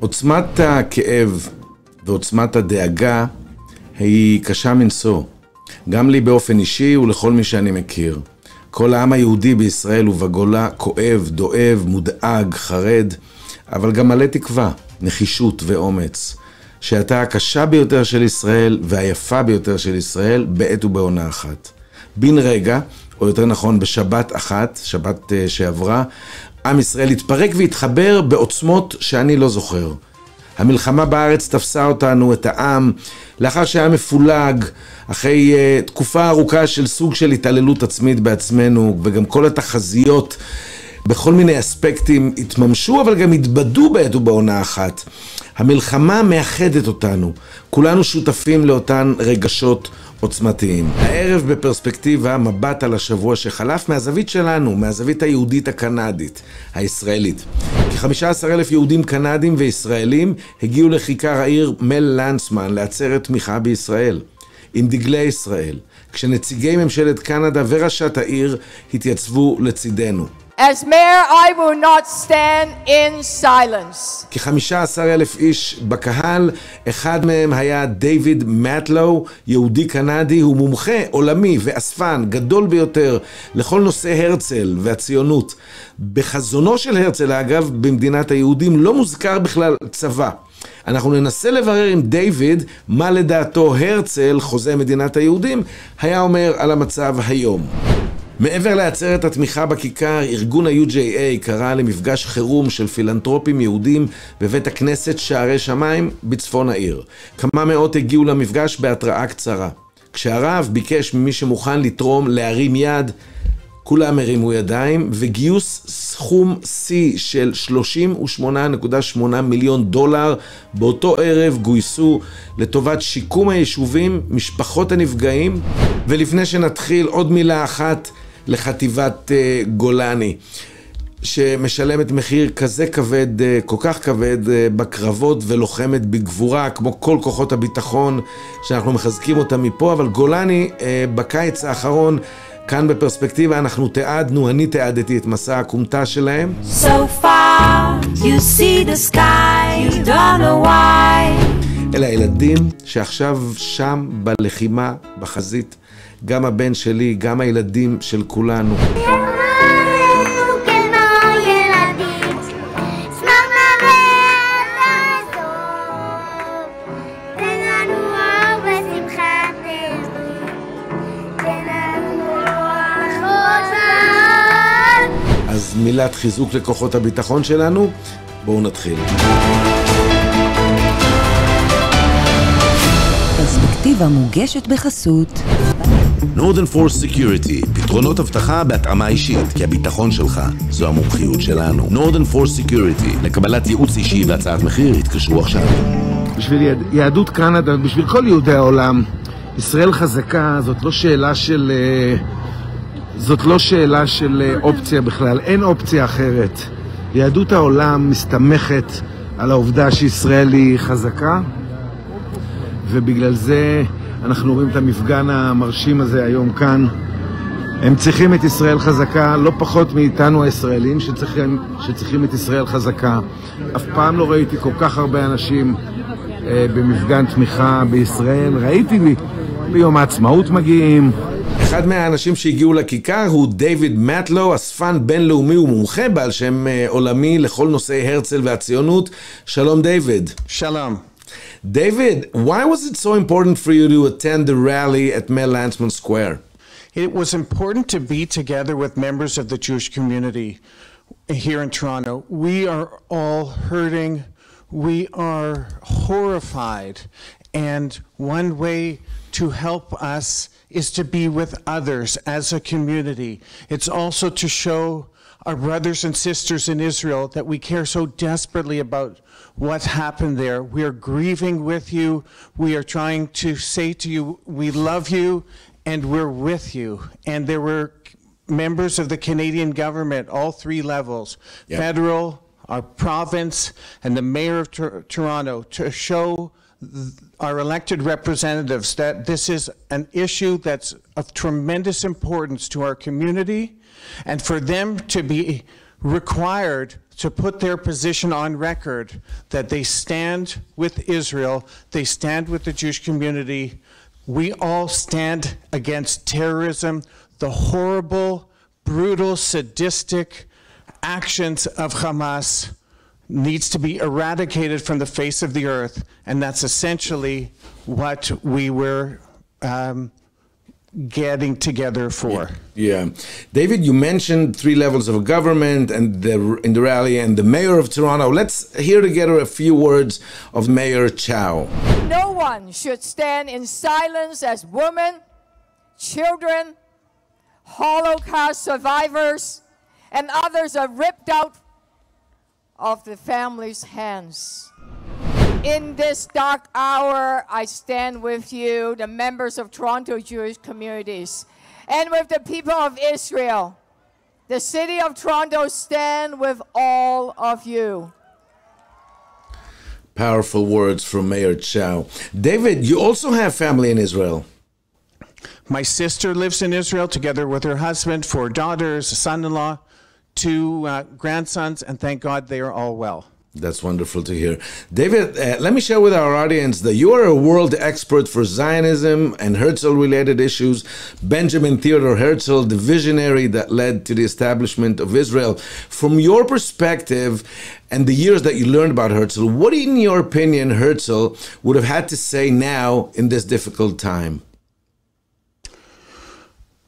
עוצמת הכאב ועוצמת הדאגה היא קשה מנשוא. גם לי באופן אישי ולכל מי שאני מכיר. כל העם היהודי בישראל ובגולה כואב, דואב, מודאג, חרד, אבל גם מלא תקווה, נחישות ואומץ. שהייתה הקשה ביותר של ישראל והיפה ביותר של ישראל בעת ובעונה אחת. בן רגע, או יותר נכון בשבת אחת, שבת שעברה, עם ישראל התפרק והתחבר בעוצמות שאני לא זוכר. המלחמה בארץ תפסה אותנו, את העם, לאחר שהיה מפולג, אחרי תקופה ארוכה של סוג של התעללות עצמית בעצמנו, וגם כל התחזיות בכל מיני אספקטים התממשו, אבל גם התבדו בעת ובעונה אחת. המלחמה מאחדת אותנו, כולנו שותפים לאותן רגשות עוצמתיים. הערב בפרספקטיבה מבט על השבוע שחלף מהזווית שלנו, מהזווית היהודית הקנדית, הישראלית. כ-15,000 יהודים קנדים וישראלים הגיעו לכיכר העיר מלנסמן לעצרת תמיכה בישראל, עם דגלי ישראל, כשנציגי ממשלת קנדה וראשת העיר התייצבו לצידנו. As mayor, I will not stand in silence. כ-15,000 איש בקהל, אחד מהם היה דיוויד מאטלו, יהודי קנדי, הוא מומחה עולמי ואספן גדול ביותר לכל נושאי הרצל והציונות. בחזונו של הרצל, אגב, במדינת היהודים לא מוזכר בכלל צבא. אנחנו ננסה לברר עם דיוויד מה לדעתו הרצל, חוזה מדינת היהודים, היה אומר על המצב היום. מעבר לעצרת התמיכה בכיכר, ארגון ה-UJA קרא למפגש חירום של פילנטרופים יהודים בבית הכנסת שערי שמיים בצפון העיר. כמה מאות הגיעו למפגש בהתראה קצרה. כשהרב ביקש ממי שמוכן לתרום להרים יד, כולם הרימו ידיים, וגיוס סכום C של $38.8 מיליון באותו ערב גויסו לטובת שיקום היישובים, משפחות הנפגעים. ולפני שנתחיל, עוד מילה אחת לחטיבת גולני, שמשלמת מחיר כזה כבד, כל כך כבד בקרבות ולוחמת בגבורה, כמו כל כוחות הביטחון שאנחנו מחזקים אותם מפה. אבל גולני בקיץ האחרון, כאן בפרספקטיבה אנחנו תיעדנו, אני תיעדתי את מסע הקומתה שלהם. So far, you see the sky, you don't know why. אלה הילדים שעכשיו שם בלחימה, בחזית. גם הבן שלי, גם הילדים של כולנו. אז מילת חיזוק לכוחות הביטחון שלנו, בואו נתחיל. פרספקטיבה מוגשת בחסות Northern Force Security, פתרונות אבטחה בהתאמה אישית, כי הביטחון שלך זו המומחיות שלנו. Northern Force Security, לקבלת ייעוץ אישי והצעת מחיר, התקשרו עכשיו. בשביל יהדות קנדה, בשביל כל יהודי העולם, ישראל חזקה, זאת לא שאלה של אופציה בכלל, אין אופציה אחרת. יהדות העולם מסתמכת על העובדה שישראל היא חזקה, ובגלל זה אנחנו רואים את המפגן המרשים הזה היום כאן. הם צריכים את ישראל חזקה, לא פחות מאיתנו הישראלים שצריכים את ישראל חזקה. אף פעם לא ראיתי כל כך הרבה אנשים במפגן תמיכה בישראל. ראיתי ביום העצמאות מגיעים. אחד מהאנשים שהגיעו לכיכר הוא דיוויד מאטלו, אספן בינלאומי ומומחה בעל שם עולמי לכל נושאי הרצל והציונות. שלום דיוויד. שלום. David, why was it so important for you to attend the rally at Melansman Square? It was important to be together with members of the Jewish community here in Toronto. We are all hurting. We are horrified. And one way to help us is to be with others as a community. It's also to show our brothers and sisters in Israel that we care so desperately about what happened there. We are grieving with you. We are trying to say to you, we love you and we're with you. And there were members of the Canadian government, all three levels, federal, our province, and the mayor of Toronto, to show our elected representatives that this is an issue that's of tremendous importance to our community, and for them to be required to put their position on record that they stand with Israel, they stand with the Jewish community. We all stand against terrorism, the horrible, brutal, sadistic actions of Hamas needs to be eradicated from the face of the earth, and that's essentially what we were getting together for. Yeah. David, you mentioned 3 levels of government and in the rally, and the mayor of Toronto. Let's hear together a few words of Mayor Chow. No one should stand in silence as women, children, Holocaust survivors, and others are ripped out of the family's hands. In this dark hour, I stand with you, the members of Toronto Jewish communities, and with the people of Israel. The city of Toronto stand with all of you. Powerful words from Mayor Chow. David, you also have family in Israel. My sister lives in Israel together with her husband, 4 daughters, a son-in-law, 2 grandsons, and thank God they are all well. That's wonderful to hear. David, let me share with our audience that you are a world expert for Zionism and Herzl-related issues. Benjamin Theodore Herzl, the visionary that led to the establishment of Israel. From your perspective and the years that you learned about Herzl, what in your opinion Herzl would have had to say now in this difficult time?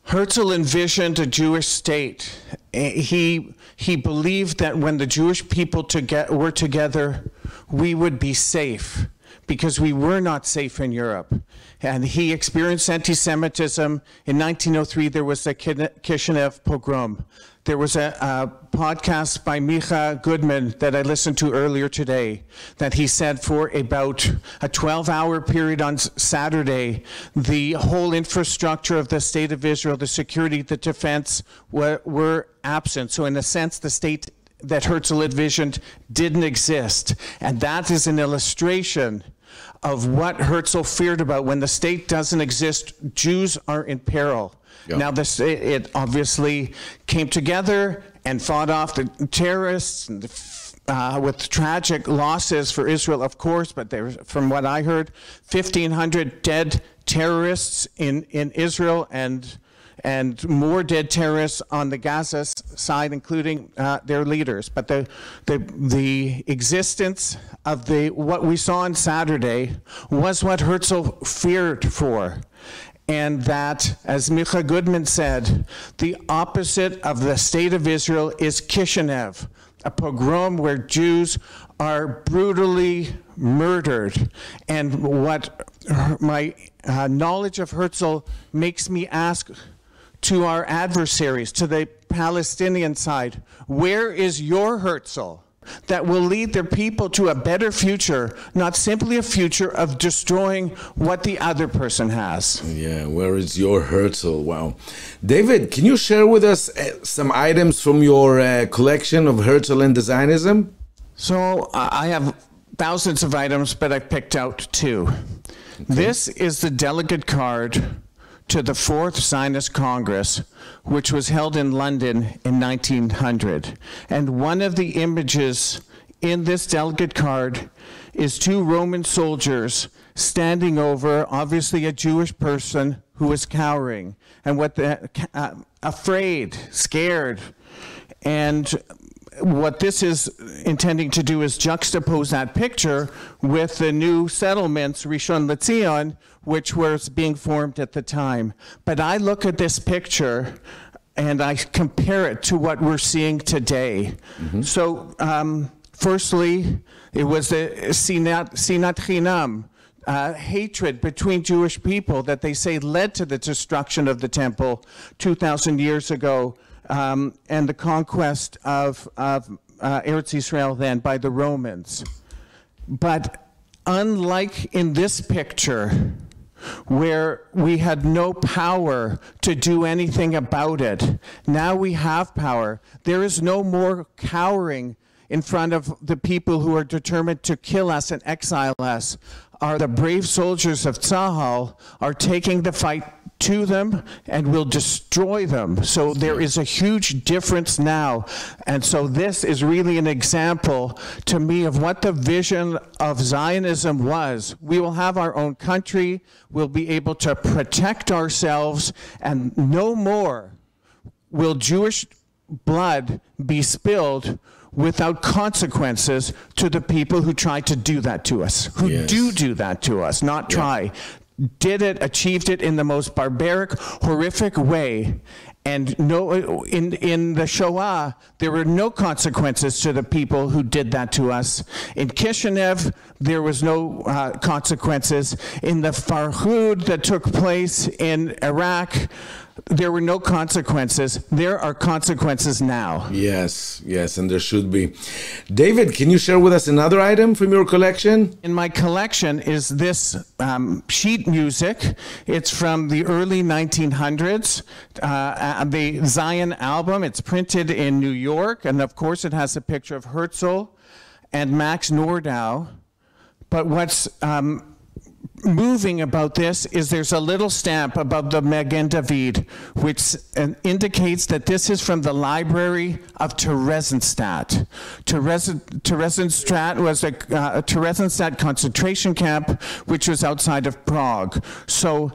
Herzl envisioned a Jewish state. He believed that when the Jewish people were together, we would be safe, because we were not safe in Europe. And he experienced anti-Semitism. In 1903, there was the Kishinev pogrom. There was a podcast by Micha Goodman that I listened to earlier today that he said for about a 12-hour period on Saturday, the whole infrastructure of the state of Israel, the security, the defense were absent. So in a sense, the state that Herzl envisioned didn't exist. And that is an illustration of what Herzl feared about. When the state doesn't exist, Jews are in peril. Yep. Now, it obviously came together and fought off the terrorists with tragic losses for Israel, of course, but from what I heard, 1,500 dead terrorists in Israel and more dead terrorists on the Gaza side, including their leaders. But the existence of what we saw on Saturday was what Herzl feared for. And that, as Micha Goodman said, the opposite of the state of Israel is Kishinev, a pogrom where Jews are brutally murdered. And what my knowledge of Herzl makes me ask to our adversaries, to the Palestinian side, where is your Herzl that will lead their people to a better future, not simply a future of destroying what the other person has? Yeah, where is your Herzl? Wow. David, can you share with us some items from your collection of Herzl and Zionism? So I have thousands of items, but I picked out 2. Okay. This is the delegate card to the 4th Zionist Congress, which was held in London in 1900. And one of the images in this delegate card is 2 Roman soldiers standing over, obviously, a Jewish person who was cowering, and afraid, scared. And what this is intending to do is juxtapose that picture with the new settlements, Rishon, which was being formed at the time. But I look at this picture and I compare it to what we're seeing today. Mm-hmm. So, firstly, it was the Sinat Chinam, hatred between Jewish people that they say led to the destruction of the temple 2,000 years ago, and the conquest of Eretz Israel then by the Romans. But unlike in this picture, where we had no power to do anything about it, now we have power. There is no more cowering in front of the people who are determined to kill us and exile us are the brave soldiers of Tzahal are taking the fight to them and will destroy them. So there is a huge difference now. And so this is really an example to me of what the vision of Zionism was. We will have our own country, we'll be able to protect ourselves, and no more will Jewish blood be spilled without consequences to the people who try to do that to us, who do that to us, not try. Did it, achieved it in the most barbaric, horrific way. And no, in the Shoah, there were no consequences to the people who did that to us. In Kishinev, there was no consequences. In the Farhud that took place in Iraq, there were no consequences. There are consequences now. Yes, yes, and there should be. David, can you share with us another item from your collection? In my collection is this sheet music. It's from the early 1900s, the Zion album. It's printed in New York, and of course it has a picture of Herzl and Max Nordau. But what's moving about this is there's a little stamp above the Magen David, which indicates that this is from the library of Theresienstadt. Theresienstadt was a Theresienstadt concentration camp, which was outside of Prague. So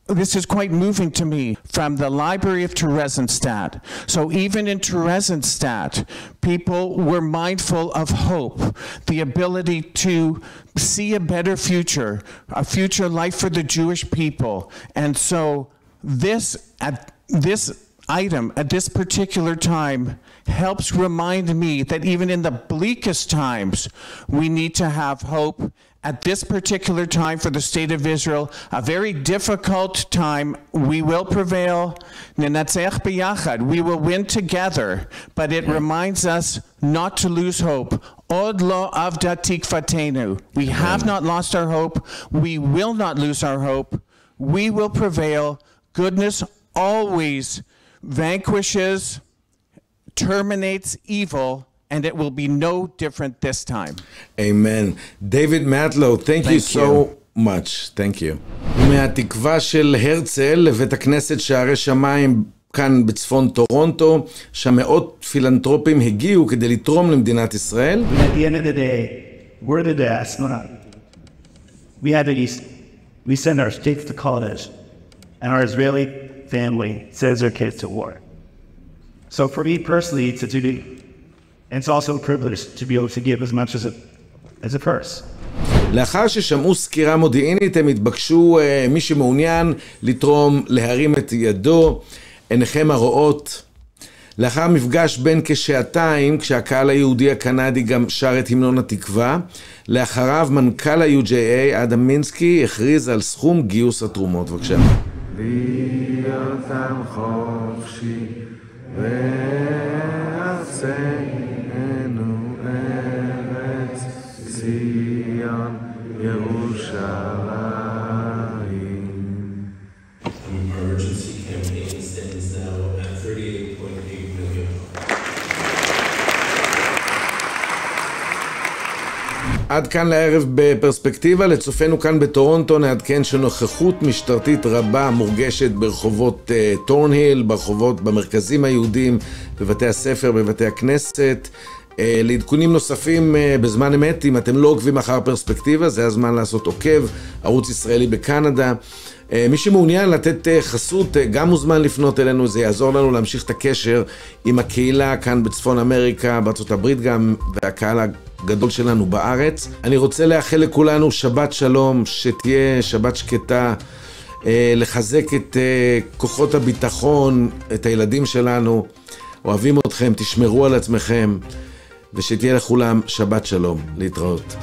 this is quite moving to me, from the library of Theresienstadt. So even in Theresienstadt, people were mindful of hope, the ability to see a better future, a future life for the Jewish people. And so this item at this particular time helps remind me that even in the bleakest times, we need to have hope. At this particular time for the state of Israel, a very difficult time, we will prevail. Nenatzech b'yachad, we will win together. But it reminds us not to lose hope. Od lo avda tikvatenu. We have not lost our hope. We will not lose our hope. We will prevail. Goodness always vanquishes, terminates evil, and it will be no different this time. Amen. David Maטלו, thank you so much. Thank you. מהתקווה של הרצל לבית הכנסת שערי שמיים כאן בצפון טורונטו, שם מאות פילנטרופים הגיעו כדי לתרום למדינת ישראל. At the end of the day, we're the diaspora. We had we send our kids to college, and our Israeli family sends their kids to war. So for me personally, it's a duty. And it's also a privilege to be able to give as much as a purse. לאחר ששמעו סקירה מודיעינית, הם התבקשו מי שמעוניין לתרום להרים את ידו, עיניכם הרואות. לאחר מפגש בין כשעתיים, כשהקהל היהודי הקנדי גם שר את המנון התקווה, לאחריו מנכ"ל ה-UJA, אדם מינסקי, הכריז על סכום גיוס התרומות. בבקשה. להיות עם חופשי וארצנו ארץ ציון ירושלים. Emergency campaign stands now at 38.8 million. עד כאן לערב בפרספקטיבה. לצופנו כאן בטורונטו נעדכן שנוכחות משטרתית רבה מורגשת ברחובות טורנהיל, ברחובות במרכזים היהודיים, בבתי הספר, בבתי הכנסת. לעדכונים נוספים בזמן אמת, אם אתם לא עוקבים אחר פרספקטיבה, זה הזמן לעשות עוקב, ערוץ ישראלי בקנדה. מי שמעוניין לתת חסות גם מוזמן לפנות אלינו, זה יעזור לנו להמשיך את הקשר עם הקהילה כאן בצפון אמריקה, בארצות הברית גם, והקהל הגדול שלנו בארץ. אני רוצה לאחל לכולנו שבת שלום, שתהיה שבת שקטה, לחזק את כוחות הביטחון, את הילדים שלנו, אוהבים אתכם, תשמרו על עצמכם, ושתהיה לכולם שבת שלום, להתראות.